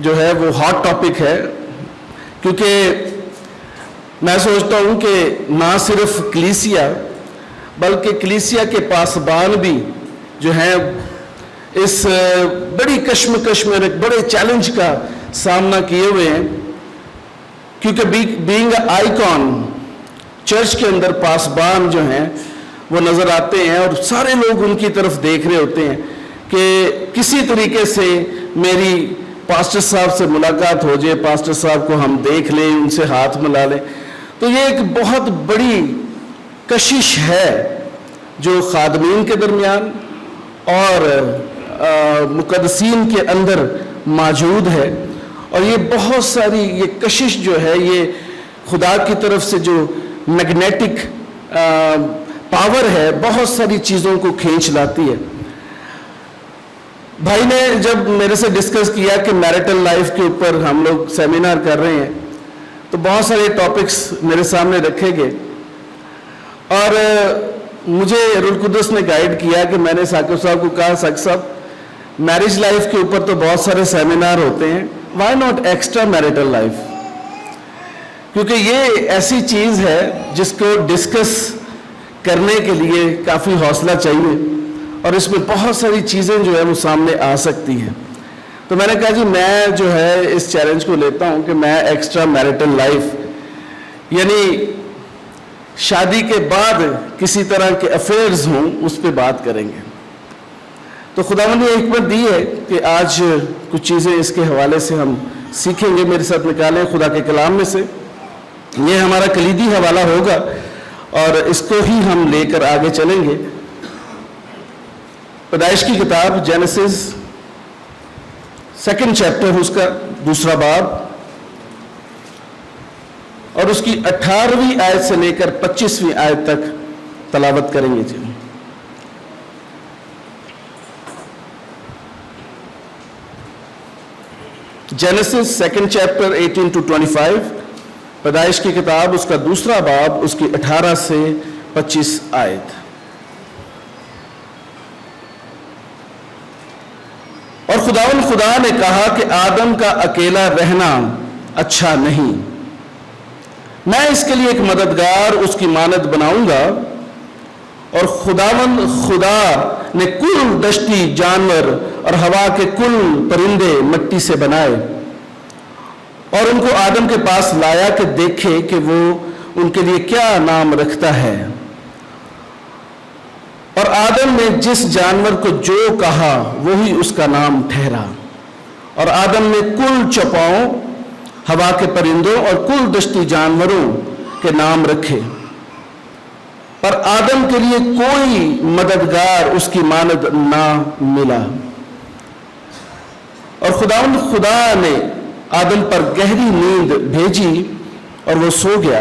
جو ہے وہ ہاٹ ٹاپک ہے، کیونکہ میں سوچتا ہوں کہ نہ صرف کلیسیا بلکہ کلیسیا کے پاسبان بھی جو ہیں اس بڑی کشمکش میں ایک بڑے چیلنج کا سامنا کیے ہوئے ہیں، کیونکہ بینگ آئیکن چرچ کے اندر پاسبان جو ہیں وہ نظر آتے ہیں اور سارے لوگ ان کی طرف دیکھ رہے ہوتے ہیں کہ کسی طریقے سے میری پاسٹر صاحب سے ملاقات ہو جائے، پاسٹر صاحب کو ہم دیکھ لیں، ان سے ہاتھ ملا لیں۔ تو یہ ایک بہت بڑی کشش ہے جو خادمین کے درمیان اور مقدسین کے اندر موجود ہے، اور یہ بہت ساری یہ کشش جو ہے یہ خدا کی طرف سے جو میگنیٹک پاور ہے بہت ساری چیزوں کو کھینچ لاتی ہے۔ بھائی نے جب میرے سے ڈسکس کیا کہ میرٹل لائف کے اوپر ہم لوگ سیمینار کر رہے ہیں تو بہت سارے ٹاپکس میرے سامنے رکھے گئے، اور مجھے روح القدس نے گائیڈ کیا کہ میں نے ثاقب صاحب کو کہا، ثاقب صاحب میرج لائف کے اوپر تو بہت سارے سیمینار ہوتے ہیں، why not extra marital life? کیونکہ یہ ایسی چیز ہے جس کو ڈسکس کرنے کے لیے کافی حوصلہ چاہیے، اور اس میں بہت ساری چیزیں جو ہے وہ سامنے آ سکتی ہیں۔ تو میں نے کہا جی میں جو ہے اس چیلنج کو لیتا ہوں کہ میں ایکسٹرا میرٹل لائف یعنی شادی کے بعد کسی طرح کے افیئرز ہوں اس پہ بات کریں گے۔ تو خداوند نے حکمت دی ہے کہ آج کچھ چیزیں اس کے حوالے سے ہم سیکھیں گے، میرے ساتھ نکالیں خدا کے کلام میں سے۔ یہ ہمارا کلیدی حوالہ ہوگا اور اس کو ہی ہم لے کر آگے چلیں گے۔ پیدائش کی کتاب جینیسس 2 چیپٹر، اس کا 2 باب اور اس کی 18ویں آیت سے لے کر 25ویں آیت تک تلاوت کریں گے جی۔ جینیسس 2 چیپٹر 18 to 25، پیدائش کی کتاب اس کا 2 باب، اس کی 18 سے 25 آیت۔ اور خدا نے کہا کہ آدم کا اکیلا رہنا اچھا نہیں، میں اس کے لیے ایک مددگار اس کی مانند بناؤں گا۔ اور خدا نے کل دشتی جانور اور ہوا کے کل پرندے مٹی سے بنائے اور ان کو آدم کے پاس لایا کہ دیکھے کہ وہ ان کے لیے کیا نام رکھتا ہے۔ اور آدم نے جس جانور کو جو کہا وہی اس کا نام ٹھہرا، اور آدم نے کل چوپاؤں، ہوا کے پرندوں اور کل دشتی جانوروں کے نام رکھے، پر آدم کے لیے کوئی مددگار اس کی مانند نہ ملا۔ اور خدا نے آدم پر گہری نیند بھیجی اور وہ سو گیا،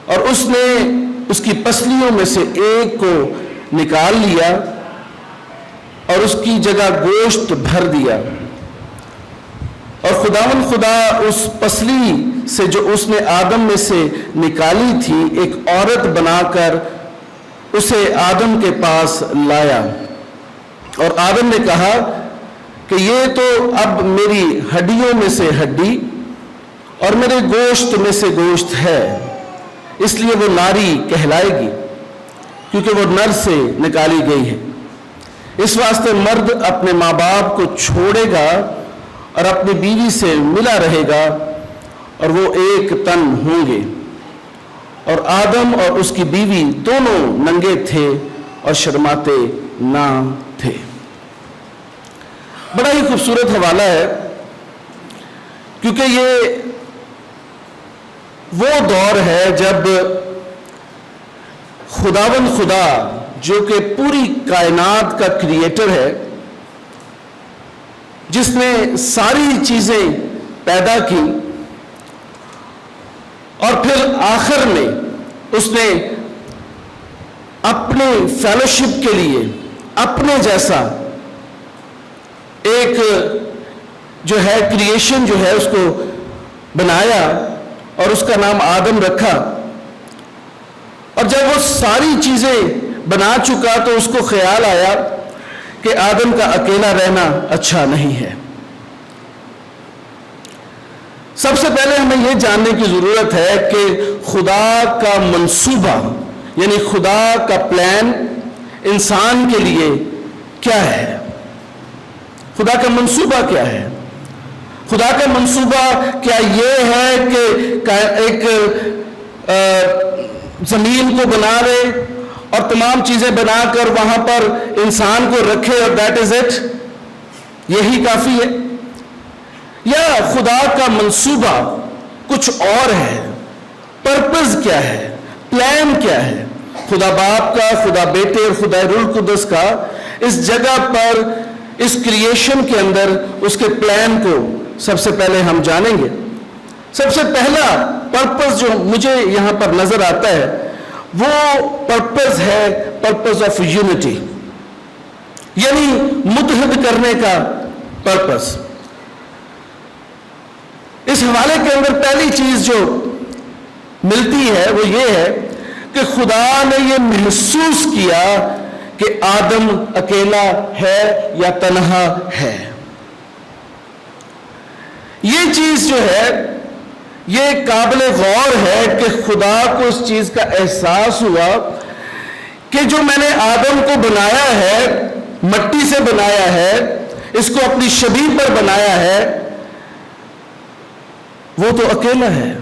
اور اس نے اس کی پسلیوں میں سے ایک کو نکال لیا اور اس کی جگہ گوشت بھر دیا۔ اور خدا اس پسلی سے جو اس نے آدم میں سے نکالی تھی ایک عورت بنا کر اسے آدم کے پاس لایا، اور آدم نے کہا کہ یہ تو اب میری ہڈیوں میں سے ہڈی اور میرے گوشت میں سے گوشت ہے، اس لیے وہ ناری کہلائے گی کیونکہ وہ نر سے نکالی گئی ہے۔ اس واسطے مرد اپنے ماں باپ کو چھوڑے گا اور اپنی بیوی سے ملا رہے گا اور وہ ایک تن ہوں گے۔ اور آدم اور اس کی بیوی دونوں ننگے تھے اور شرماتے نہ تھے۔ بڑا ہی خوبصورت حوالہ ہے، کیونکہ یہ وہ دور ہے جب خدا جو کہ پوری کائنات کا کریٹر ہے، جس نے ساری چیزیں پیدا کی، اور پھر آخر میں اس نے اپنے فیلوشپ کے لیے اپنے جیسا ایک جو ہے کریشن جو ہے اس کو بنایا اور اس کا نام آدم رکھا۔ اور جب وہ ساری چیزیں بنا چکا تو اس کو خیال آیا کہ آدم کا اکیلا رہنا اچھا نہیں ہے۔ سب سے پہلے ہمیں یہ جاننے کی ضرورت ہے کہ خدا کا منصوبہ یعنی خدا کا پلان انسان کے لیے کیا ہے۔ خدا کا منصوبہ کیا ہے؟ خدا کا منصوبہ کیا یہ ہے کہ ایک زمین کو بنا دے اور تمام چیزیں بنا کر وہاں پر انسان کو رکھے اور دیٹ از اٹ، یہی کافی ہے؟ یا خدا کا منصوبہ کچھ اور ہے؟ پرپز کیا ہے؟ پلان کیا ہے خدا باپ کا، خدا بیٹے اور خدا روح القدس کا اس جگہ پر، اس کریشن کے اندر اس کے پلان کو سب سے پہلے ہم جانیں گے۔ سب سے پہلا پرپز جو مجھے یہاں پر نظر آتا ہے وہ پرپز ہے پرپز آف یونٹی، یعنی متحد کرنے کا پرپز۔ اس حوالے کے اندر پہلی چیز جو ملتی ہے وہ یہ ہے کہ خدا نے یہ محسوس کیا کہ آدم اکیلا ہے یا تنہا ہے۔ یہ چیز جو ہے یہ قابل غور ہے کہ خدا کو اس چیز کا احساس ہوا کہ جو میں نے آدم کو بنایا ہے، مٹی سے بنایا ہے، اس کو اپنی شبیہ پر بنایا ہے، وہ تو اکیلا ہے،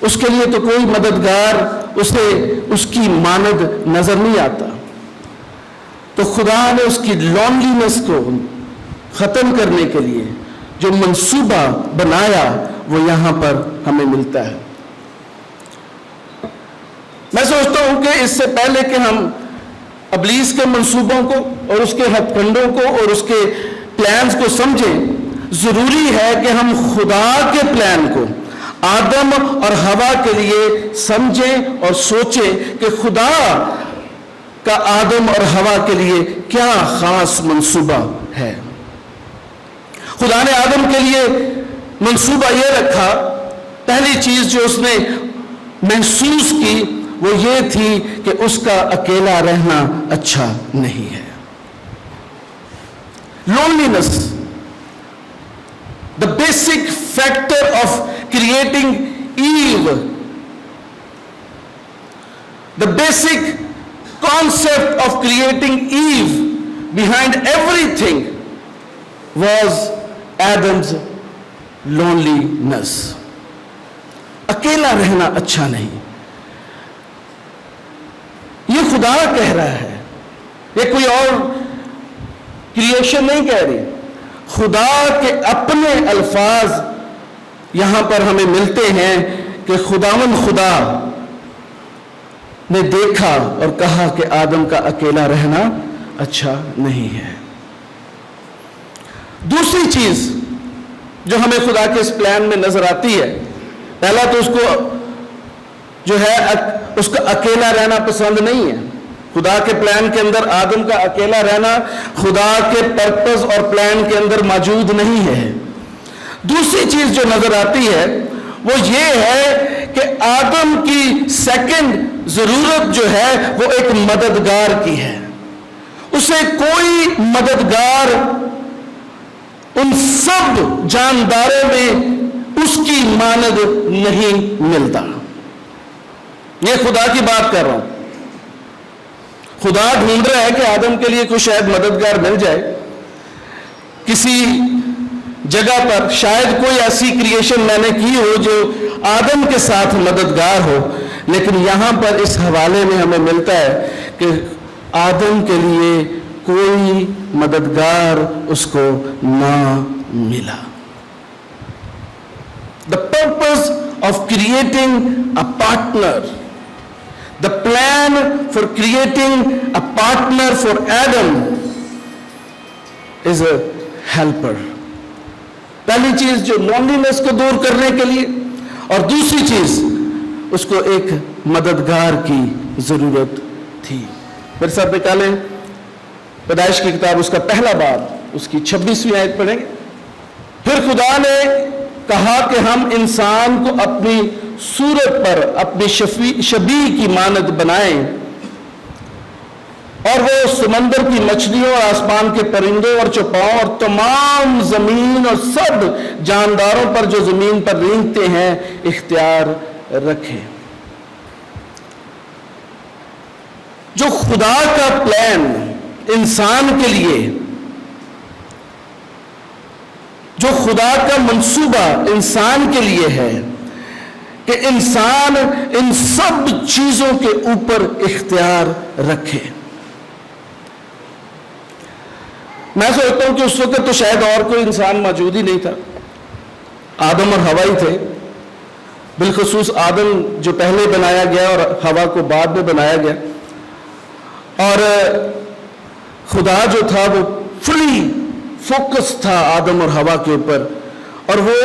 اس کے لیے تو کوئی مددگار اسے اس کی مانند نظر نہیں آتا۔ تو خدا نے اس کی لونلینس کو ختم کرنے کے لیے جو منصوبہ بنایا وہ یہاں پر ہمیں ملتا ہے۔ میں سوچتا ہوں کہ اس سے پہلے کہ ہم ابلیس کے منصوبوں کو اور اس کے ہتھ کنڈوں کو اور اس کے پلانز کو سمجھیں، ضروری ہے کہ ہم خدا کے پلان کو آدم اور حوا کے لیے سمجھیں اور سوچیں کہ خدا کا آدم اور حوا کے لیے کیا خاص منصوبہ ہے۔ خدا نے آدم کے لیے منصوبہ یہ رکھا، پہلی چیز جو اس نے محسوس کی وہ یہ تھی کہ اس کا اکیلا رہنا اچھا نہیں ہے۔ Loneliness, the basic factor of creating Eve, the basic concept of creating Eve behind everything was Adam's loneliness. اکیلا رہنا اچھا نہیں، یہ خدا کہہ رہا ہے، یہ کوئی اور کریشن نہیں کہہ رہی، خدا کے اپنے الفاظ یہاں پر ہمیں ملتے ہیں کہ خداوند خدا نے دیکھا اور کہا کہ آدم کا اکیلا رہنا اچھا نہیں ہے۔ دوسری چیز جو ہمیں خدا کے اس پلان میں نظر آتی ہے، پہلا تو اس کو جو ہے اس کا اکیلا رہنا پسند نہیں ہے۔ خدا کے پلان کے اندر آدم کا اکیلا رہنا خدا کے پرپز اور پلان کے اندر موجود نہیں ہے۔ دوسری چیز جو نظر آتی ہے وہ یہ ہے کہ آدم کی سیکنڈ ضرورت جو ہے وہ ایک مددگار کی ہے۔ اسے کوئی مددگار ان سب جانداروں میں اس کی مانند نہیں ملتا۔ یہ خدا کی بات کر رہا ہوں۔ خدا ڈھونڈ رہا ہے کہ آدم کے لیے کوئی شاید مددگار مل جائے کسی جگہ پر، شاید کوئی ایسی کریشن میں نے کی ہو جو آدم کے ساتھ مددگار ہو، لیکن یہاں پر اس حوالے میں ہمیں ملتا ہے کہ آدم کے لیے کوئی مددگار اس کو نہ ملا۔ The purpose of creating a partner, the plan for creating a partner for Adam is a helper. پہلی چیز جو لونلینس کو دور کرنے کے لیے، اور دوسری چیز اس کو ایک مددگار کی ضرورت تھی۔ میرے ساتھ نکالیں پیدائش کی کتاب، اس کا پہلا باب، اس کی 26ویں آیت پڑھیں گے۔ پھر خدا نے کہا کہ ہم انسان کو اپنی صورت پر اپنی شبیہ کی مانند بنائیں اور وہ سمندر کی مچھلیوں اور آسمان کے پرندوں اور چوپاؤں اور تمام زمین اور سب جانداروں پر جو زمین پر رینگتے ہیں اختیار رکھے۔ جو خدا کا پلان انسان کے لیے، جو خدا کا منصوبہ انسان کے لیے ہے کہ انسان ان سب چیزوں کے اوپر اختیار رکھے۔ میں سوچتا ہوں کہ اس وقت تو شاید اور کوئی انسان موجود ہی نہیں تھا، آدم اور حوا ہی تھے، بالخصوص آدم جو پہلے بنایا گیا اور حوا کو بعد میں بنایا گیا، اور خدا جو تھا وہ فلی فوکس تھا آدم اور حوا کے اوپر، اور وہ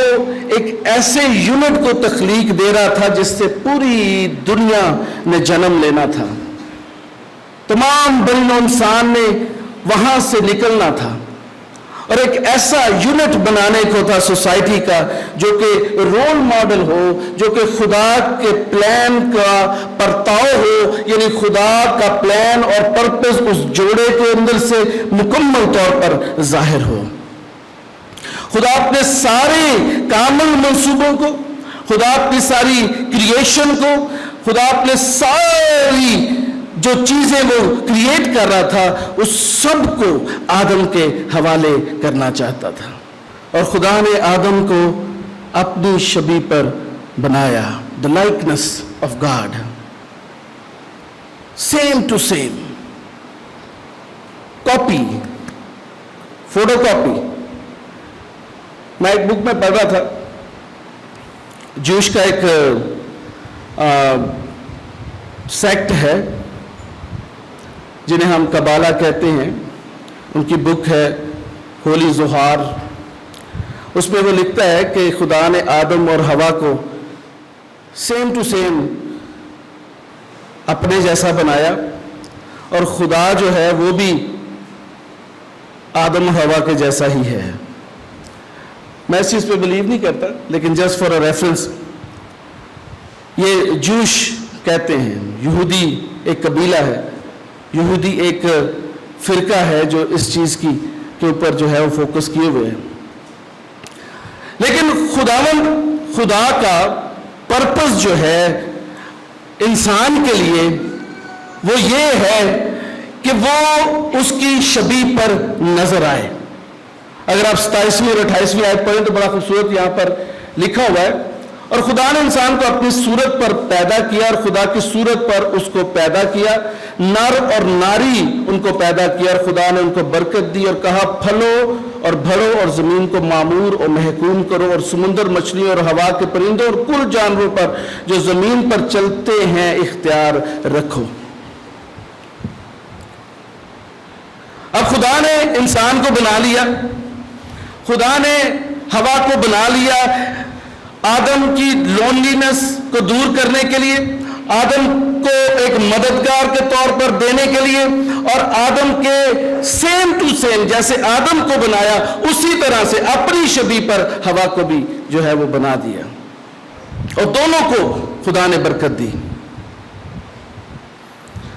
ایک ایسے یونٹ کو تخلیق دے رہا تھا جس سے پوری دنیا نے جنم لینا تھا، تمام بنی نوع انسان نے وہاں سے نکلنا تھا، اور ایک ایسا یونٹ بنانے کو تھا سوسائٹی کا جو کہ رول ماڈل ہو، جو کہ خدا کے پلان کا پرتاؤ ہو، یعنی خدا کا پلان اور پرپس اس جوڑے کے اندر سے مکمل طور پر ظاہر ہو۔ خدا اپنے سارے کامل منصوبوں کو، خدا اپنی ساری کریشن کو، خدا اپنے ساری جو چیزیں وہ کریٹ کر رہا تھا اس سب کو آدم کے حوالے کرنا چاہتا تھا، اور خدا نے آدم کو اپنی شبیہ پر بنایا، the likeness of God، same to same، copy, photo copy. میں ایک بک میں پڑھ رہا تھا، جوش کا ایک سیکٹ ہے جنہیں ہم کبالہ کہتے ہیں، ان کی بک ہے ہولی زہار۔ اس میں وہ لکھتا ہے کہ خدا نے آدم اور حوا کو سیم ٹو سیم اپنے جیسا بنایا، اور خدا جو ہے وہ بھی آدم اور حوا کے جیسا ہی ہے۔ میں اس چیز پہ بلیو نہیں کرتا، لیکن جسٹ فار اے ریفرنس، یہ جوش کہتے ہیں، یہودی ایک قبیلہ ہے، یہودی ایک فرقہ ہے جو اس چیز کی کے اوپر جو ہے وہ فوکس کیے ہوئے ہیں۔ لیکن خدا کا پرپس جو ہے انسان کے لیے وہ یہ ہے کہ وہ اس کی شبیہ پر نظر آئے۔ اگر آپ 27ویں اور 28ویں آیت پڑھیں تو بڑا خوبصورت یہاں پر لکھا ہوا ہے، اور خدا نے انسان کو اپنی صورت پر پیدا کیا، اور خدا کی صورت پر اس کو پیدا کیا، نر اور ناری ان کو پیدا کیا، اور خدا نے ان کو برکت دی اور کہا پھلو اور بھرو اور زمین کو معمور اور محکوم کرو، اور سمندر مچھلیوں اور ہوا کے پرندوں اور کل جانوروں پر جو زمین پر چلتے ہیں اختیار رکھو۔ اب خدا نے انسان کو بنا لیا، خدا نے ہوا کو بنا لیا آدم کی لونلینس کو دور کرنے کے لیے، آدم کو ایک مددگار کے طور پر دینے کے لیے، اور آدم کے سیم ٹو سیم جیسے آدم کو بنایا اسی طرح سے اپنی شبیہ پر ہوا کو بھی جو ہے وہ بنا دیا، اور دونوں کو خدا نے برکت دی۔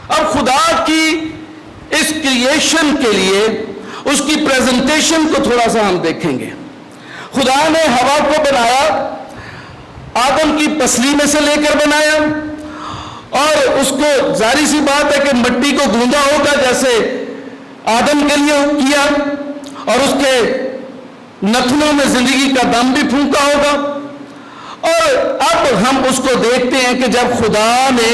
اب خدا کی اس کریشن کے لیے اس کی پریزنٹیشن کو تھوڑا سا ہم دیکھیں گے۔ خدا نے ہوا کو بنایا، آدم کی پسلی میں سے لے کر بنایا، اور اس کو ظاہری سی بات ہے کہ مٹی کو گوندا ہوگا جیسے آدم کے لیے کیا، اور اس کے نتنوں میں زندگی کا دم بھی پھونکا ہوگا۔ اور اب ہم اس کو دیکھتے ہیں کہ جب خدا نے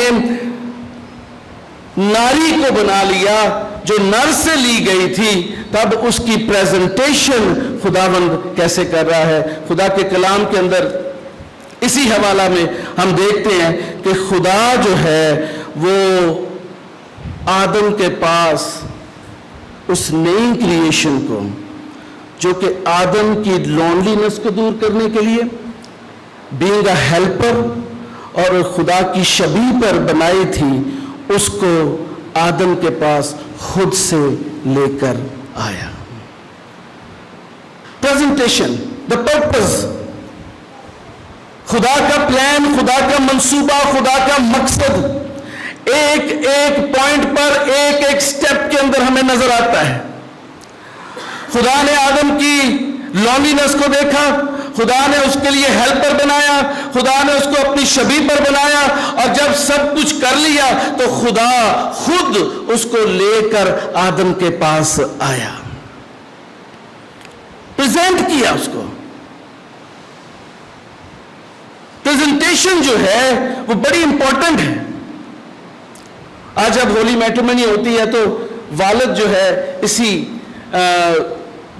ناری کو بنا لیا جو نر سے لی گئی تھی، تب اس کی پریزنٹیشن خداوند کیسے کر رہا ہے۔ خدا کے کلام کے اندر اسی حوالہ میں ہم دیکھتے ہیں کہ خدا جو ہے وہ آدم کے پاس اس نئی کریشن کو جو کہ آدم کی لونلینس کو دور کرنے کے لیے بینگ اے ہیلپر اور خدا کی شبیہ پر بنائی تھی، اس کو آدم کے پاس خود سے لے کر آیا۔ پریزنٹیشن، دا پرپز، خدا کا پلان، خدا کا منصوبہ، خدا کا مقصد ایک ایک پوائنٹ پر ایک ایک سٹیپ کے اندر ہمیں نظر آتا ہے. خدا نے آدم کی لونلینس کو دیکھا, خدا نے اس کے لیے ہیلپر بنایا, خدا نے اس کو اپنی شبیہ پر بنایا, اور جب سب کچھ کر لیا تو خدا خود اس کو لے کر آدم کے پاس آیا, پریزنٹ کیا اس کو. پریزنٹیشن جو ہے وہ بڑی امپورٹنٹ ہے. آج جب ہولی میٹرمنی ہوتی ہے تو والد جو ہے اسی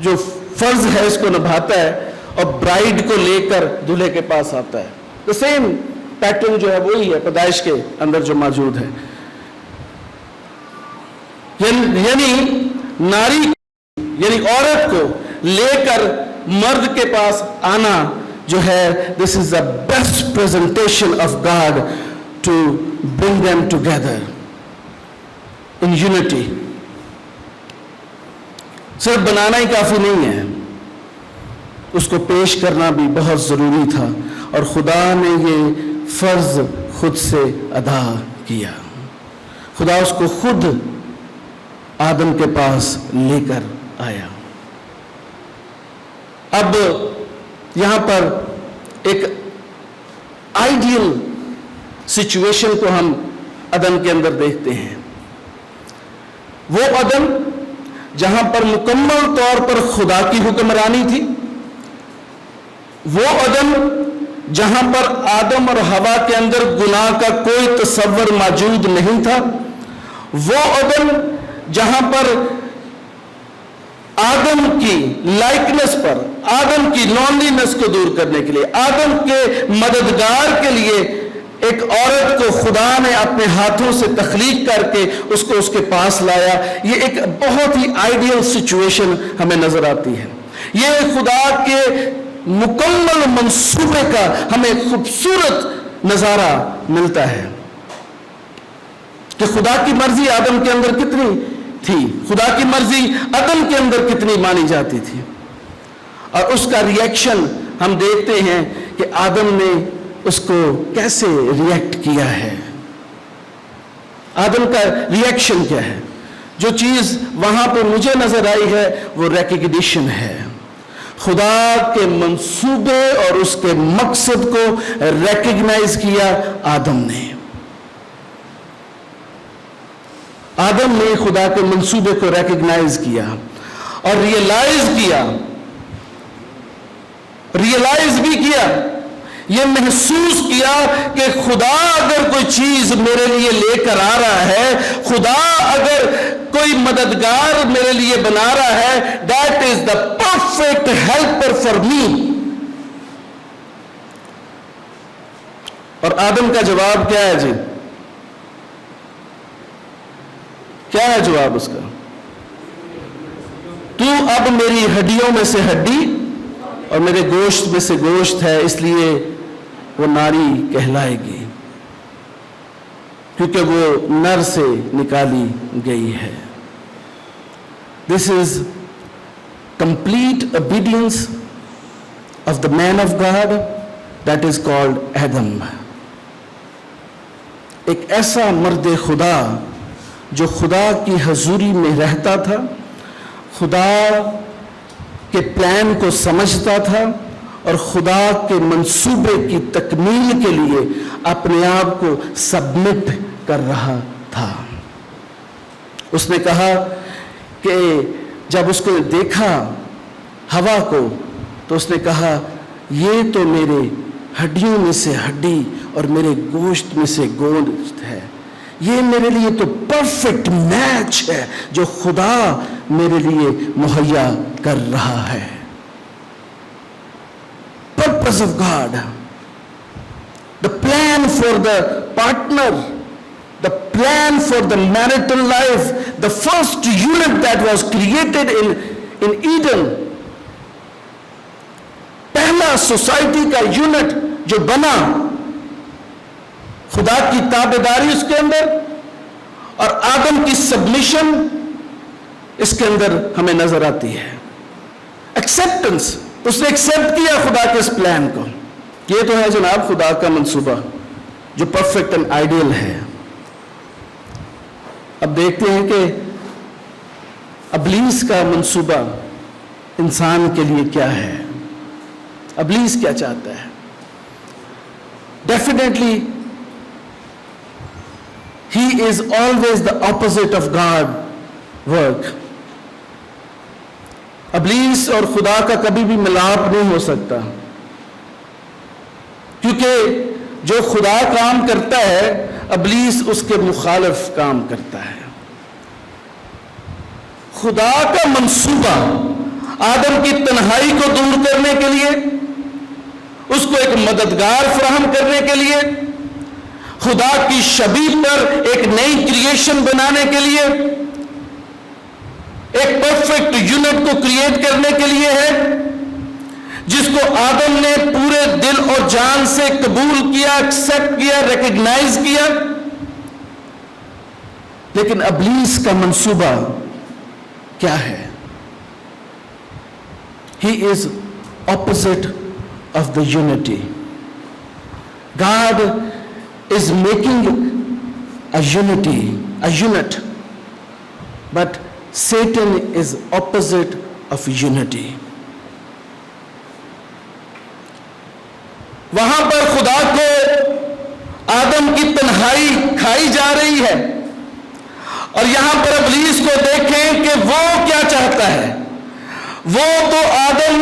جو فرض ہے اس کو نبھاتا ہے اور برائڈ کو لے کر دلہے کے پاس آتا ہے. تو سیم پیٹرن جو ہے وہی ہے پیدائش کے اندر جو موجود ہے. یعنی ناری یعنی عورت کو لے کر مرد کے پاس آنا جو ہے, this is the best presentation of God to bring them together in unity. صرف بنانا ہی کافی نہیں ہے, اس کو پیش کرنا بھی بہت ضروری تھا, اور خدا نے یہ فرض خود سے ادا کیا. خدا اس کو خود آدم کے پاس لے کر آیا. اب یہاں پر ایک آئیڈیل سچویشن کو ہم عدن کے اندر دیکھتے ہیں. وہ عدن جہاں پر مکمل طور پر خدا کی حکمرانی تھی, وہ عدن جہاں پر آدم اور حوا کے اندر گناہ کا کوئی تصور موجود نہیں تھا, وہ عدن جہاں پر آدم کی لائکنس پر, آدم کی لونلینس کو دور کرنے کے لیے, آدم کے مددگار کے لیے ایک عورت کو خدا نے اپنے ہاتھوں سے تخلیق کر کے اس کو اس کے پاس لایا. یہ ایک بہت ہی آئیڈیل سچویشن ہمیں نظر آتی ہے. یہ خدا کے مکمل منصوبے کا ہمیں خوبصورت نظارہ ملتا ہے کہ خدا کی مرضی آدم کے اندر کتنی تھی, خدا کی مرضی عدن کے اندر کتنی مانی جاتی تھی, اور اس کا ریئیکشن ہم دیکھتے ہیں کہ آدم نے اس کو کیسے ریئیکٹ کیا ہے. آدم کا ریئیکشن کیا ہے؟ جو چیز وہاں پہ مجھے نظر آئی ہے وہ ریکگنیشن ہے. خدا کے منصوبے اور اس کے مقصد کو ریکگنائز کیا آدم نے. آدم نے خدا کے منصوبے کو ریکگنائز کیا اور ریئلائز بھی کیا, یہ محسوس کیا کہ خدا اگر کوئی چیز میرے لیے لے کر آ رہا ہے, خدا اگر کوئی مددگار میرے لیے بنا رہا ہے, that is the perfect helper for me. اور آدم کا جواب کیا ہے جی؟ کیا ہے جواب اس کا؟ تو اب میری ہڈیوں میں سے ہڈی اور میرے گوشت میں سے گوشت ہے, اس لیے وہ ناری کہلائے گی, کیونکہ وہ نر سے نکالی گئی ہے. This is complete obedience of the man of God that is called Adam. ایک ایسا مرد خدا جو خدا کی حضوری میں رہتا تھا, خدا کے پلان کو سمجھتا تھا اور خدا کے منصوبے کی تکمیل کے لیے اپنے آپ کو سبمٹ کر رہا تھا. اس نے کہا کہ جب اس کو دیکھا ہوا کو تو اس نے کہا یہ تو میرے ہڈیوں میں سے ہڈی اور میرے گوشت میں سے گوشت ہے, یہ میرے لیے تو پرفیکٹ میچ ہے جو خدا میرے لیے مہیا کر رہا ہے. Purpose of God, the plan for the partner, the plan for the marital life, the first unit that was created in Eden, پہلا سوسائٹی کا یونٹ جو بنا, خدا کی تابعداری اس کے اندر اور آدم کی سبمیشن اس کے اندر ہمیں نظر آتی ہے. ایکسیپٹنس, اس نے ایکسیپٹ کیا خدا کے اس پلان کو. یہ تو ہے جناب خدا کا منصوبہ جو پرفیکٹ اینڈ آئیڈیل ہے. اب دیکھتے ہیں کہ ابلیس کا منصوبہ انسان کے لیے کیا ہے. ابلیس کیا چاہتا ہے؟ Definitely he is always the opposite of God work. ابلیس اور خدا کا کبھی بھی ملاپ نہیں ہو سکتا، کیونکہ جو خدا کام کرتا ہے ابلیس اس کے مخالف کام کرتا ہے. خدا کا منصوبہ آدم کی تنہائی کو دور کرنے کے لیے، اس کو ایک مددگار فراہم کرنے کے لیے، خدا کی شبیہ پر ایک نئی کریشن بنانے کے لیے، ایک پرفیکٹ یونٹ کو کریٹ کرنے کے لیے ہے، جس کو آدم نے پورے دل اور جان سے قبول کیا، ایکسپٹ کیا، ریکگنائز کیا. لیکن ابلیس کا منصوبہ کیا ہے؟ He is opposite of the unity. God is making a unity, a unit, but Satan is opposite of unity. وہاں پر خدا کو آدم کی تنہائی کھائی جا رہی ہے، اور یہاں پر ابلیس کو دیکھیں کہ وہ کیا چاہتا ہے. وہ تو آدم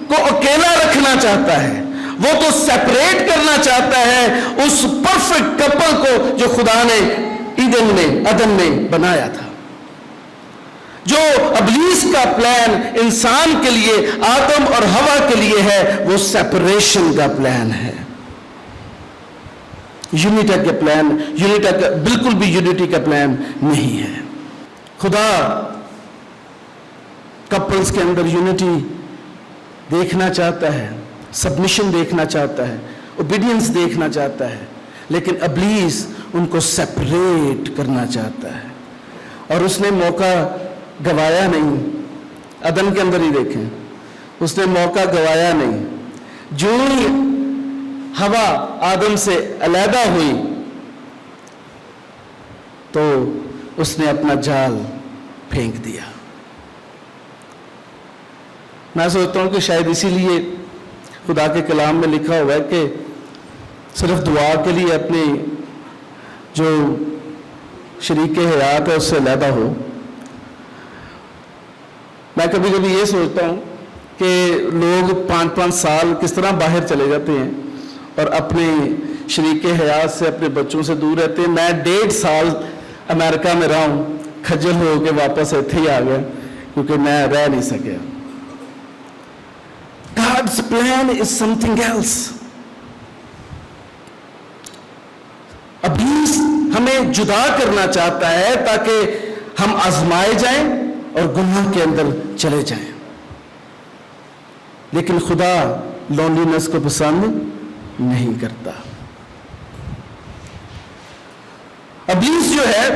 کو اکیلا رکھنا چاہتا ہے، وہ تو سیپریٹ کرنا چاہتا ہے اس پرفیکٹ کپل کو جو خدا نے ایدن میں، عدن میں بنایا تھا. جو ابلیس کا پلان انسان کے لیے، آدم اور ہوا کے لیے ہے، وہ سیپریشن کا پلان ہے. یونٹی کا پلان، یونٹی کا بالکل بھی یونٹی کا پلان نہیں ہے. خدا کپلز کے اندر یونٹی دیکھنا چاہتا ہے، سبمیشن دیکھنا چاہتا ہے، اوبیڈینس دیکھنا چاہتا ہے، لیکن ابلیس ان کو سیپریٹ کرنا چاہتا ہے. اور اس نے موقع گوایا نہیں. عدن کے اندر ہی دیکھیں، اس نے موقع گوایا نہیں. جو ہی ہوا آدم سے علیحدہ ہوئی تو اس نے اپنا جال پھینک دیا. میں سوچتا ہوں کہ شاید اسی لیے خدا کے کلام میں لکھا ہوا ہے کہ صرف دعا کے لیے اپنی جو شریک حیات ہے اس سے علیحدہ ہو. میں کبھی کبھی یہ سوچتا ہوں کہ لوگ 5-5 سال کس طرح باہر چلے جاتے ہیں اور اپنے شریک حیات سے، اپنے بچوں سے دور رہتے ہیں. میں 1.5 سال امریکہ میں رہا ہوں، کھجل ہو کے واپس ایتھے ہی آ گیا کیونکہ میں رہ نہیں سکیا. God's plan is something else. ابلیس ہمیں جدا کرنا چاہتا ہے تاکہ ہم آزمائے جائیں اور گناہ کے اندر چلے جائیں. لیکن خدا لونلینس کو پسند نہیں کرتا. ابلیس جو ہے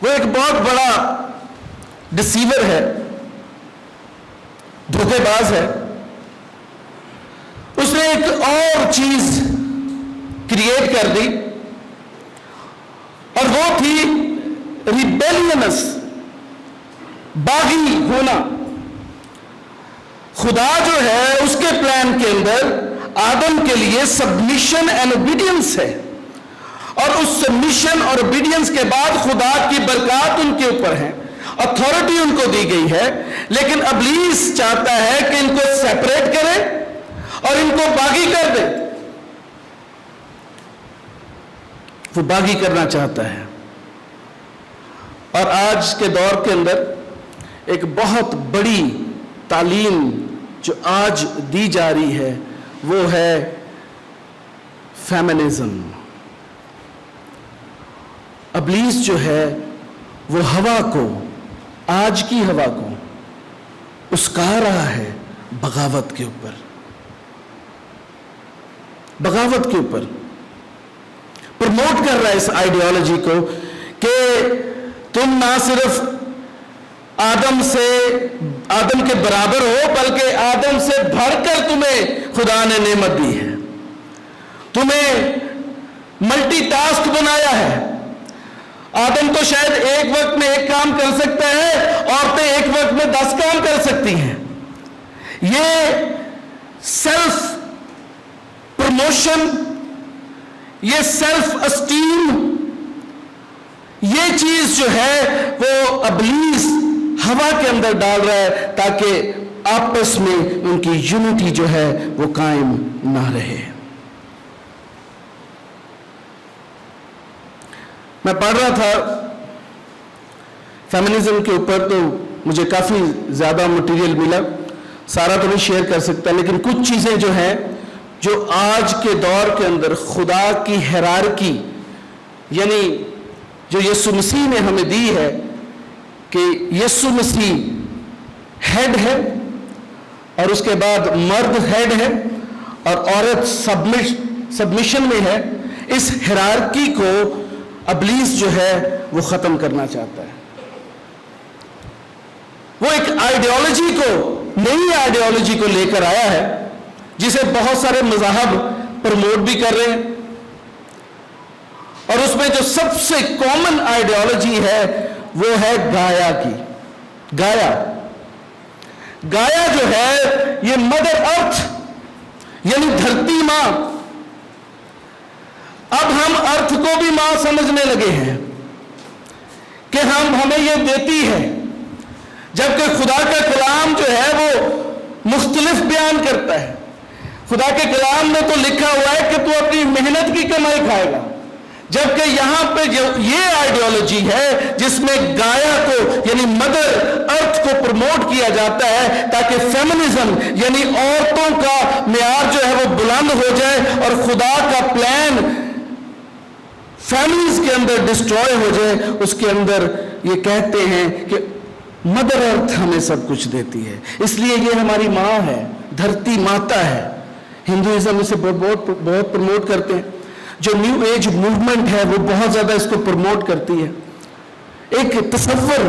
وہ ایک بہت بڑا ڈسیور ہے، دھوکے باز ہے. اس نے ایک اور چیز کریٹ کر دی اور وہ تھی ریبیلینس، باغی ہونا. خدا جو ہے اس کے پلان کے اندر آدم کے لیے سبمیشن اینڈ اوبیڈینس ہے، اور اس سبمیشن اور اوبیڈینس کے بعد خدا کی برکات ان کے اوپر ہیں، اتھارٹی ان کو دی گئی ہے. لیکن ابلیس چاہتا ہے کہ ان کو سیپریٹ کرے اور ان کو باغی کر دے. وہ باغی کرنا چاہتا ہے. اور آج کے دور کے اندر ایک بہت بڑی تعلیم جو آج دی جا رہی ہے وہ ہے فیمنزم. ابلیس جو ہے وہ ہوا کو، آج کی ہوا کو اسکا رہا ہے بغاوت کے اوپر، بغاوت کے اوپر پروموٹ کر رہا ہے اس آئیڈیالوجی کو کہ تم نہ صرف آدم کے برابر ہو بلکہ آدم سے بڑھ کر تمہیں خدا نے نعمت دی ہے، تمہیں ملٹی ٹاسک بنایا ہے. آدم تو شاید ایک وقت میں ایک کام کر سکتا ہے، عورتیں ایک وقت میں 10 کام کر سکتی ہیں۔ یہ سیلف پروموشن، یہ سیلف اسٹیم، یہ چیز جو ہے وہ ابلیس ہوا کے اندر ڈال رہا ہے تاکہ آپس میں ان کی یونٹی جو ہے وہ قائم نہ رہے۔ میں پڑھ رہا تھا فیمنزم کے اوپر، تو مجھے کافی زیادہ مٹیریل ملا، سارا تو نہیں شیئر کر سکتا، لیکن کچھ چیزیں جو ہیں جو آج کے دور کے اندر خدا کی ہیرارکی، یعنی جو یسوع مسیح نے ہمیں دی ہے کہ یسوع مسیح ہیڈ ہے اور اس کے بعد مرد ہیڈ ہے اور عورت سبمیشن میں ہے، اس ہیرارکی کو ابلیس جو ہے وہ ختم کرنا چاہتا ہے۔ وہ ایک آئیڈیالوجی کو، نئی آئیڈیالوجی کو لے کر آیا ہے جسے بہت سارے مذاہب پروموٹ بھی کر رہے ہیں، اور اس میں جو سب سے کامن آئیڈیالوجی ہے وہ ہے گایا کی۔ گایا جو ہے یہ مدر ارتھ یعنی دھرتی ماں۔ اب ہم ارتھ کو بھی ماں سمجھنے لگے ہیں کہ ہمیں یہ دیتی ہے، جبکہ خدا کا کلام جو ہے وہ مختلف بیان کرتا ہے۔ خدا کے کلام میں تو لکھا ہوا ہے کہ تو اپنی محنت کی کمائی کھائے گا، جبکہ یہاں پہ یہ آئیڈیالوجی ہے جس میں گایا کو یعنی مدر ارتھ کو پروموٹ کیا جاتا ہے تاکہ فیمنزم یعنی عورتوں کا معیار جو ہے وہ بلند ہو جائے اور خدا کا پلان فیملیز کے اندر ڈسٹروائے ہو جائے۔ اس کے اندر یہ کہتے ہیں کہ مدر ارتھ ہمیں سب کچھ دیتی ہے، اس لیے یہ ہماری ماں ہے، دھرتی ماتا ہے۔ ہندوازم اسے بہت پروموٹ کرتے ہیں، جو نیو ایج موومنٹ ہے وہ بہت زیادہ اس کو پروموٹ کرتی ہے۔ ایک تصور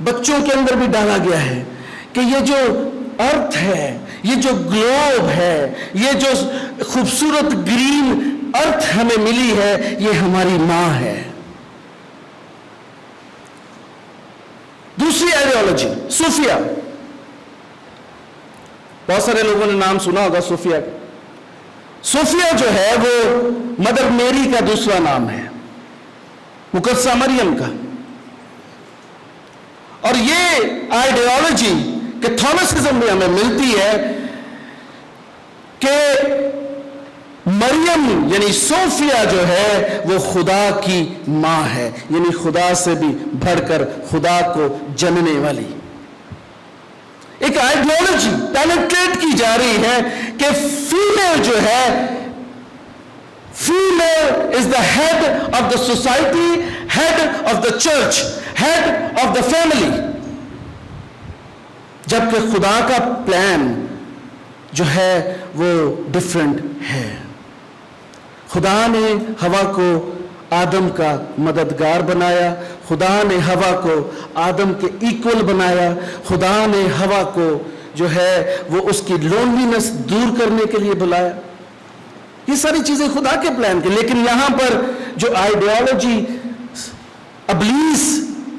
بچوں کے اندر بھی ڈالا گیا ہے کہ یہ جو ارتھ ہے، یہ جو گلوب ہے، یہ جو خوبصورت گرین ارتھ ہمیں ملی ہے، یہ ہماری ماں ہے۔ دوسری آئیڈیالوجی صوفیہ، بہت سارے لوگوں نے نام سنا ہوگا صوفیہ کا۔ صوفیہ جو ہے وہ مدر میری کا دوسرا نام ہے، مقدسہ مریم کا۔ اور یہ آئیڈیالوجی کیتھولسزم میں ہمیں ملتی ہے کہ مریم یعنی صوفیہ جو ہے وہ خدا کی ماں ہے، یعنی خدا سے بھی بڑھ کر خدا کو جننے والی۔ ایک آئیڈیالوجی پینیٹریٹ کی جا رہی ہے کہ فیمیل جو ہے، female is the head of the society, head of the church, head of the family, جبکہ خدا کا پلان جو ہے وہ ڈیفرنٹ ہے۔ خدا نے ہوا کو آدم کا مددگار بنایا، خدا نے ہوا کو آدم کے ایکول بنایا، خدا نے ہوا کو جو ہے وہ اس کی لونلینس دور کرنے کے لیے بلایا۔ یہ ساری چیزیں خدا کے پلان کے، لیکن یہاں پر جو آئیڈیالوجی ابلیس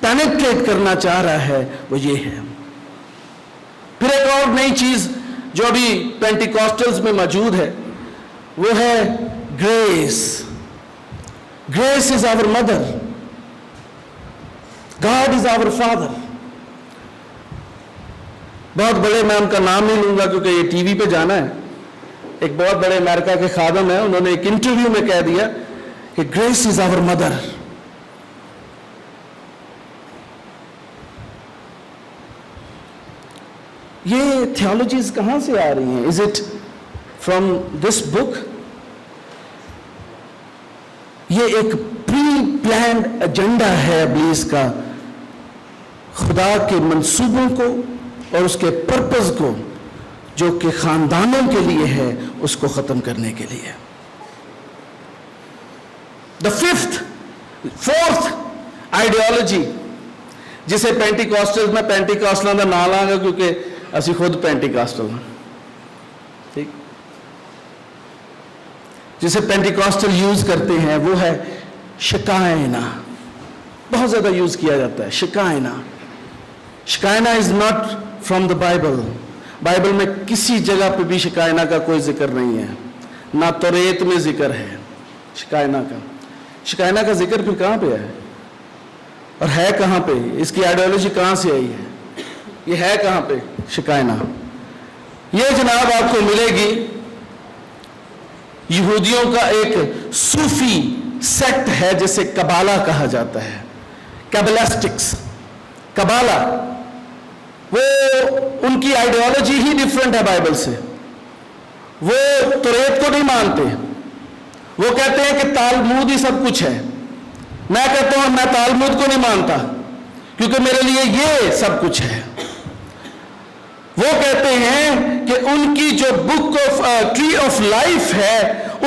پینیٹریٹ کرنا چاہ رہا ہے وہ یہ ہے۔ پھر ایک اور نئی چیز جو ابھی پینٹیکاسٹلز میں موجود ہے وہ ہے grace. Grace is our mother, God is our father. بہت بڑے، میں ان کا نام نہیں لوں گا کیونکہ یہ ٹی وی پہ جانا ہے، ایک بہت بڑے امریکہ کے خادم ہیں، انہوں نے ایک انٹرویو میں کہہ دیا کہ گریس از آور مدر۔ یہ تھیولوجیز کہاں سے آ رہی ہیں؟ از اٹ فرام دس بک؟ یہ ایک پری پلانڈ ایجنڈا ہے ابلیس کا، خدا کے منصوبوں کو اور اس کے پرپز کو جو کہ خاندانوں کے لیے ہے اس کو ختم کرنے کے لیے۔ دا فورتھ آئیڈیالوجی جسے پینٹیکاسٹل، میں پینٹیکاسٹل کا نام لاں گا کیونکہ اسی خود پینٹیکاسٹل ہیں، ٹھیک، جسے پینٹیکاسٹل یوز کرتے ہیں وہ ہے شکائنا، بہت زیادہ یوز کیا جاتا ہے Shekinah. Shekinah is not from the Bible. Bible میں کسی جگہ پہ بھی شکائنا کا کوئی ذکر نہیں ہے, نہ توریت میں ذکر ہے شکائنا کا. شکائنا کا ذکر پھر کہاں پہ ہے اور ہے کہاں پہ؟ اس کی آئیڈیالوجی کہاں سے آئی ہے؟ یہ ہے کہاں پہ شکائنا؟ یہ جناب آپ کو ملے گی یہودیوں کا ایک صوفی سیکٹ ہے جسے کبالا کہا جاتا ہے. کیبلسٹکس, کبالا, وہ ان کی آئیڈیالوجی ہی ڈیفرنٹ ہے بائبل سے. وہ توریت کو نہیں مانتے. وہ کہتے ہیں کہ تالمود ہی سب کچھ ہے. میں کہتا ہوں میں تالمود کو نہیں مانتا کیونکہ میرے لیے یہ سب کچھ ہے. وہ کہتے ہیں کہ ان کی جو book of tree of life ہے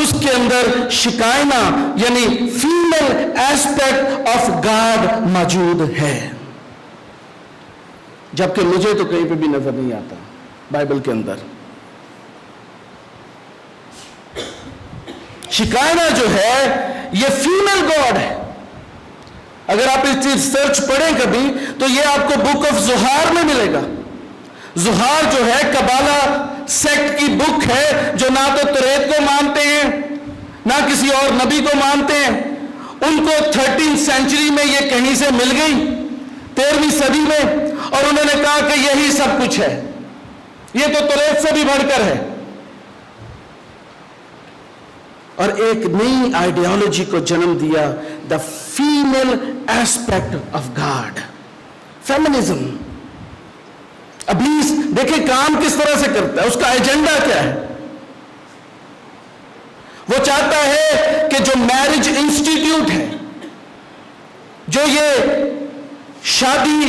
اس کے اندر شکائنا یعنی فیمیل ایسپیکٹ آف گاڈ موجود ہے, جبکہ مجھے تو کہیں پہ بھی نظر نہیں آتا بائبل کے اندر. شکائنا جو ہے یہ فیمیل گاڈ ہے. اگر آپ اس چیز سرچ پڑھیں کبھی تو یہ آپ کو بک آف زہار میں ملے گا. زہار جو ہے کبالا سیکٹ کی بک ہے جو نہ تو توریت کو مانتے ہیں نہ کسی اور نبی کو مانتے ہیں. ان کو 13 سینچری میں یہ کہیں سے مل گئی, 13ویں صدی میں, اور انہوں نے کہا کہ یہی سب کچھ ہے, یہ تو توریت سے بھی بڑھ کر ہے. اور ایک نئی آئیڈیالوجی کو جنم دیا, the female aspect of God, feminism. ابلیس دیکھیں کام کس طرح سے کرتا ہے, اس کا ایجنڈا کیا ہے. وہ چاہتا ہے کہ جو میرج انسٹیٹیوٹ ہے, جو یہ شادی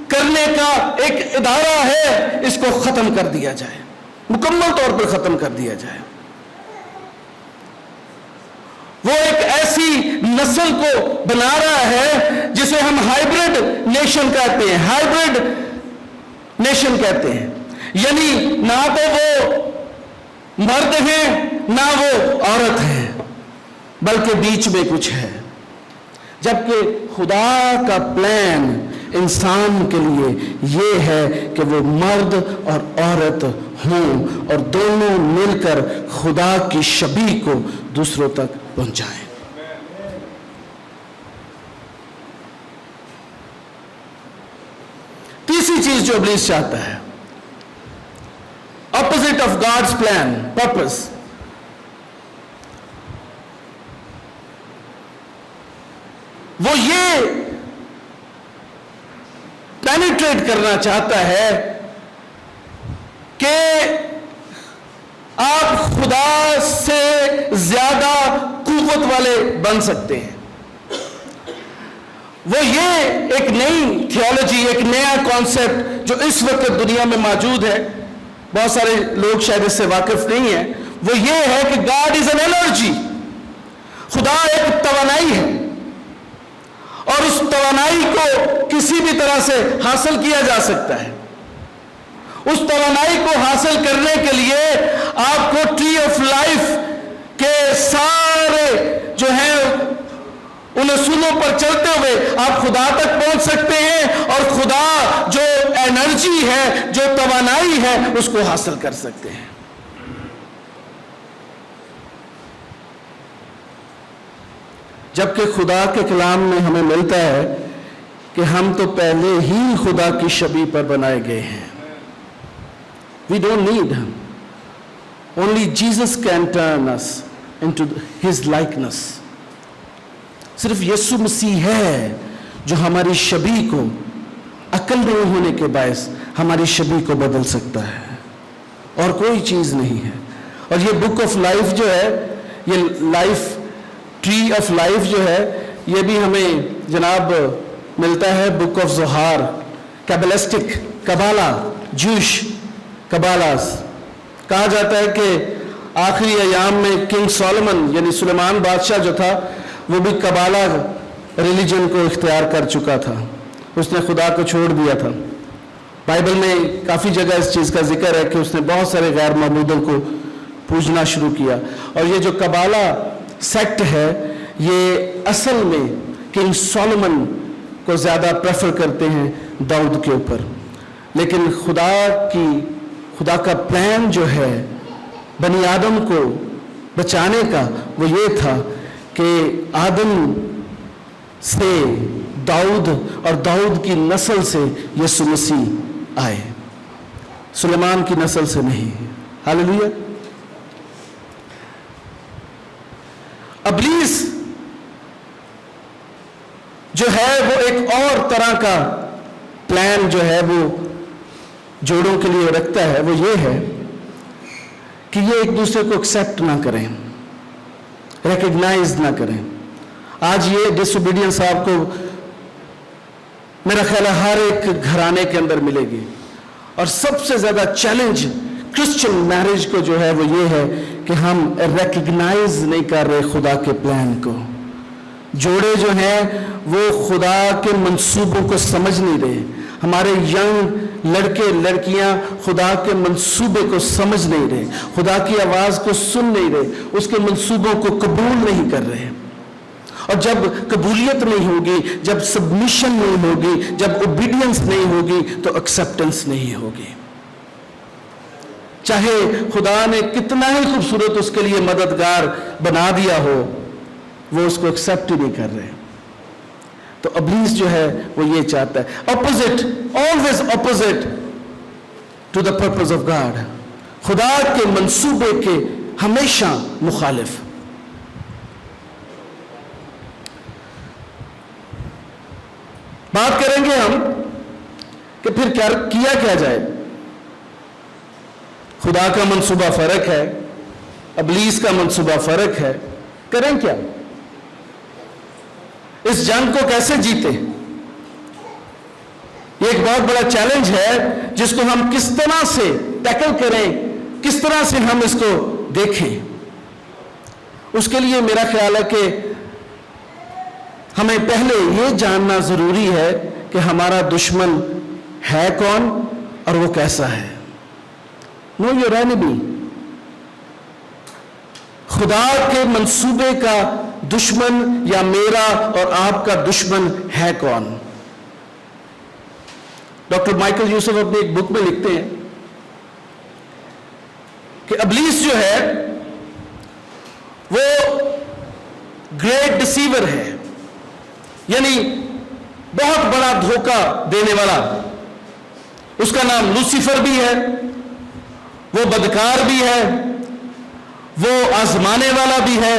کرنے کا ایک ادارہ ہے, اس کو ختم کر دیا جائے, مکمل طور پر ختم کر دیا جائے. وہ ایک ایسی نسل کو بنا رہا ہے جسے ہم ہائیبرڈ نیشن کہتے ہیں. ہائیبرڈ نیشن کہتے ہیں یعنی نہ تو وہ مرد ہیں نہ وہ عورت ہیں, بلکہ بیچ میں کچھ ہے. جبکہ خدا کا پلان انسان کے لیے یہ ہے کہ وہ مرد اور عورت ہوں اور دونوں مل کر خدا کی شبیہ کو دوسروں تک پہنچائیں. تیسری چیز جو ابلیس چاہتا ہے, opposite of God's plan, purpose, وہ یہ پینیٹریٹ کرنا چاہتا ہے کہ آپ خدا سے زیادہ قوت والے بن سکتے ہیں. وہ یہ ایک نئی تھیولوجی, ایک نیا کانسیپٹ جو اس وقت دنیا میں موجود ہے, بہت سارے لوگ شاید اس سے واقف نہیں ہیں, وہ یہ ہے کہ گاڈ از این انرجی, خدا ایک توانائی ہے اور اس توانائی کو کسی بھی طرح سے حاصل کیا جا سکتا ہے. اس توانائی کو حاصل کرنے کے لیے آپ کو ٹری آف لائف کے سارے جو ہیں ان اصولوں پر چلتے ہوئے آپ خدا تک پہنچ سکتے ہیں اور خدا جو انرجی ہے, جو توانائی ہے, اس کو حاصل کر سکتے ہیں. جبکہ خدا کے کلام میں ہمیں ملتا ہے کہ ہم تو پہلے ہی خدا کی شبیہ پر بنائے گئے ہیں. We don't need him. Only Jesus can turn us into his likeness. صرف یسوع مسیح ہے جو ہماری شبیہ کو, عقل نہیں ہونے کے باعث ہماری شبیہ کو بدل سکتا ہے, اور کوئی چیز نہیں ہے. اور یہ بک آف لائف جو ہے, یہ لائف ٹری آف لائف جو ہے, یہ بھی ہمیں جناب ملتا ہے بک آف زہار, کیبلسٹک, کبالا, جوش کبالاز. کہا جاتا ہے کہ آخری ایام میں کنگ سولومن یعنی سلیمان بادشاہ جو تھا وہ بھی کبالا ریلیجن کو اختیار کر چکا تھا, اس نے خدا کو چھوڑ دیا تھا. بائبل میں کافی جگہ اس چیز کا ذکر ہے کہ اس نے بہت سارے غیر معبودوں کو پوجنا شروع کیا. اور یہ جو کبالا سیکٹ ہے یہ اصل میں کنگ سولومن کو زیادہ پریفر کرتے ہیں داؤد کے اوپر. لیکن خدا کا پلان جو ہے بنی آدم کو بچانے کا وہ یہ تھا کہ آدم سے داؤد اور داؤد کی نسل سے یسوع مسیح آئے، سلیمان کی نسل سے نہیں. ہاللیلویا. ابلیس جو ہے وہ ایک اور طرح کا پلان جو ہے وہ جوڑوں کے لیے رکھتا ہے. وہ یہ ہے کہ یہ ایک دوسرے کو ایکسیپٹ نہ کریں، ریکگنائز نہ کریں. آج یہ ڈس اوبیڈینس آپ کو میرا خیال ہے ہر ایک گھرانے کے اندر ملے گی. اور سب سے زیادہ چیلنج کرسچن میرج کو جو ہے وہ یہ ہے کہ ہم ریکگنائز نہیں کر رہے خدا کے پلان کو. جوڑے جو ہیں وہ خدا کے منصوبوں کو سمجھ نہیں رہے. ہمارے ینگ لڑکے لڑکیاں خدا کے منصوبے کو سمجھ نہیں رہے، خدا کی آواز کو سن نہیں رہے، اس کے منصوبوں کو قبول نہیں کر رہے. اور جب قبولیت نہیں ہوگی، جب سبمیشن نہیں ہوگی، جب اوبیڈینس نہیں ہوگی تو ایکسیپٹنس نہیں ہوگی. چاہے خدا نے کتنا ہی خوبصورت اس کے لیے مددگار بنا دیا ہو، وہ اس کو ایکسیپٹ ہی نہیں کر رہے. تو ابلیس جو ہے وہ یہ چاہتا ہے، opposite, always opposite to the purpose of God. خدا کے منصوبے کے ہمیشہ مخالف. بات کریں گے ہم کہ پھر کیا جائے. خدا کا منصوبہ فرق ہے، ابلیس کا منصوبہ فرق ہے. کریں کیا؟ اس جنگ کو کیسے جیتے؟ یہ ایک بہت بڑا چیلنج ہے جس کو ہم کس طرح سے ٹیکل کریں، کس طرح سے ہم اس کو دیکھیں. اس کے لیے میرا خیال ہے کہ ہمیں پہلے یہ جاننا ضروری ہے کہ ہمارا دشمن ہے کون اور وہ کیسا ہے. Know your enemy. خدا کے منصوبے کا دشمن یا میرا اور آپ کا دشمن ہے کون؟ ڈاکٹر مائیکل یوسف اپنی ایک بک میں لکھتے ہیں کہ ابلیس جو ہے وہ گریٹ ڈسیور ہے، یعنی بہت بڑا دھوکہ دینے والا. اس کا نام لوسیفر بھی ہے، وہ بدکار بھی ہے، وہ آزمانے والا بھی ہے،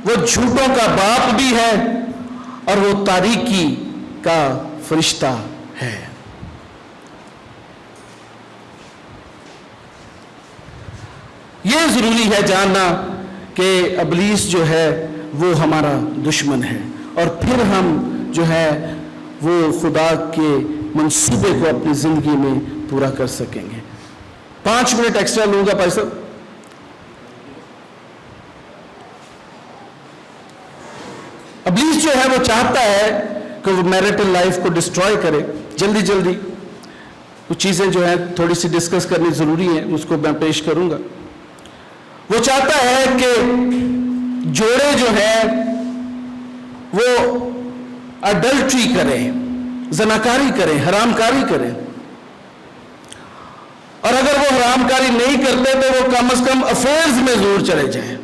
وہ جھوٹوں کا باپ بھی ہے، اور وہ تاریکی کا فرشتہ ہے. یہ ضروری ہے جاننا کہ ابلیس جو ہے وہ ہمارا دشمن ہے، اور پھر ہم جو ہے وہ خدا کے منصوبے کو اپنی زندگی میں پورا کر سکیں گے. 5 منٹ ایکسٹرا لوں گا بھائی صاحب. ابلیس جو ہے وہ چاہتا ہے کہ وہ میرٹل لائف کو ڈسٹروائے کرے. جلدی کچھ چیزیں جو ہیں تھوڑی سی ڈسکس کرنی ضروری ہیں، اس کو میں پیش کروں گا. وہ چاہتا ہے کہ جوڑے جو ہیں وہ اڈلٹری کریں، زناکاری کریں، حرام کاری کریں. اور اگر وہ حرام کاری نہیں کرتے تو وہ کم از کم افیئرز میں ضرور چلے جائیں.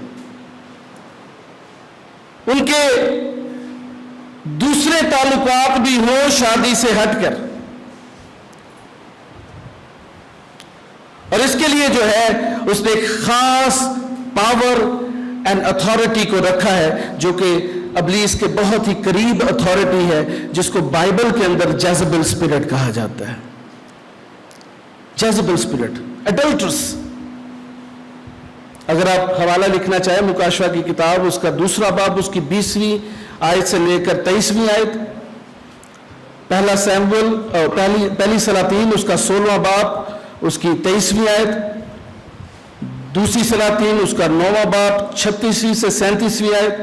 ان کے دوسرے تعلقات بھی ہوں شادی سے ہٹ کر. اور اس کے لیے جو ہے اس نے ایک خاص پاور اینڈ اتھارٹی کو رکھا ہے جو کہ ابلیس کے بہت ہی قریب اتھارٹی ہے، جس کو بائبل کے اندر جیزبل اسپرٹ کہا جاتا ہے. جیزبل اسپرٹ، اڈلٹرس. اگر آپ حوالہ لکھنا چاہیں مکاشفہ کی کتاب، اس کا 2 باب، اس کی 20ویں آیت سے لے کر 23ویں آیت. پہلا سیموئل پہلی سلاطین اس کا 16واں باب، اس کی 23ویں آیت. دوسری سلاطین اس کا 9واں باب، 36ویں سے 37ویں آیت.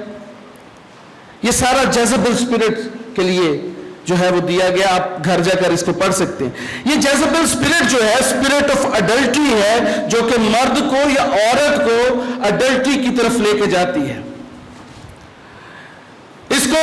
یہ سارا جیزبل اسپرٹ کے لیے جو ہے وہ دیا گیا. آپ گھر جا کر اس کو پڑھ سکتے ہیں. یہ جیزبل اسپرٹ جو ہے اسپرٹ آف اڈلٹری ہے، جو کہ مرد کو یا عورت کو اڈلٹری کی طرف لے کے جاتی ہے. اس کو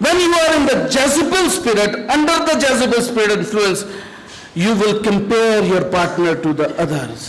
When you are in the Jezebel spirit, under the Jezebel spirit influence, you will compare your partner to the others.